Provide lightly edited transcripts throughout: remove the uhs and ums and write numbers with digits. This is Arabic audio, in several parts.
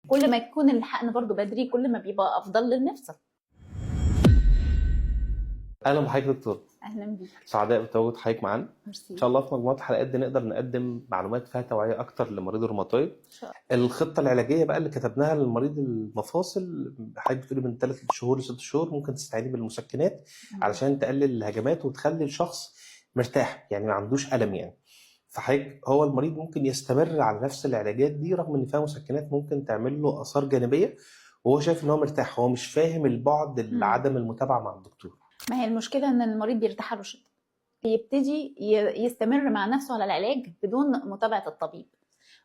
كل ما يكون الحقن برضو بدري كل ما بيبقى افضل للمفصل. اهلا بحضرتك يا دكتور. اهلا بيك. سعداء بتواجد حضرتك معانا. ميرسي. ان شاء الله في مجموعه الحلقات دي نقدر نقدم معلومات فيها توعيه اكتر لمريض الروماتويد. ان شاء الله. الخطه العلاجيه بقى اللي كتبناها للمريض المفاصل، حضرتك بتقولي من 3 شهور ل 6 شهور ممكن تستعيني بالمسكنات علشان تقلل الهجمات وتخلي الشخص مرتاح، يعني ما عندوش الم يعني. فحضرتك هو المريض ممكن يستمر على نفس العلاجات دي رغم ان فيها مسكنات ممكن تعمل له اثار جانبيه، وهو شايف ان هو مرتاح، هو مش فاهم البعد عدم المتابعه مع الدكتور. ما هي المشكله ان المريض بيرتاح له شد، يبتدي يستمر مع نفسه على العلاج بدون متابعه الطبيب،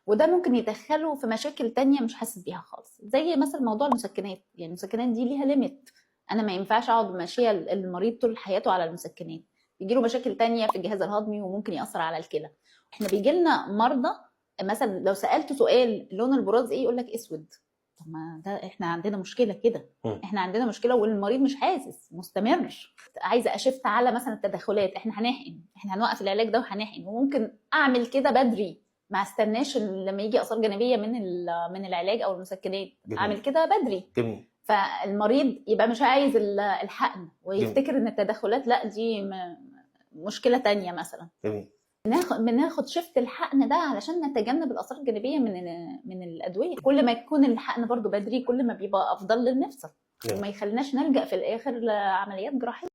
وده ممكن يدخله في مشاكل تانية مش حاسس بيها خالص، زي مثلا موضوع المسكنات. يعني المسكنات دي ليها ليميت، انا ما ينفعش اقعد ماشيه المريض طول حياته على المسكنات، بيجيله مشاكل تانية في الجهاز الهضمي وممكن يأثر على الكلى. احنا بيجي لنا مرضى مثلا لو سألته سؤال لون البراز ايه يقول لك اسود. طب ما ده احنا عندنا مشكله كده، احنا عندنا مشكله والمريض مش حاسس، مستمر. عايزه اشفت على مثلا التدخلات، احنا هنحقن، احنا هنوقف العلاج ده وهنحقن، وممكن اعمل كده بدري، ما استناش لما يجي اثار جانبيه من العلاج او المسكنات. جميل. اعمل كده بدري. جميل. فالمريض يبقى مش عايز الحقن ويفتكر ان التدخلات لا دي مشكله تانية مثلا. جميل. بناخد شفت الحقن ده علشان نتجنب الاثار الجانبيه من الادويه. كل ما يكون الحقن برضو بدري كل ما بيبقى افضل للمفصل وما يخليناش نلجأ في الاخر لعمليات جراحيه.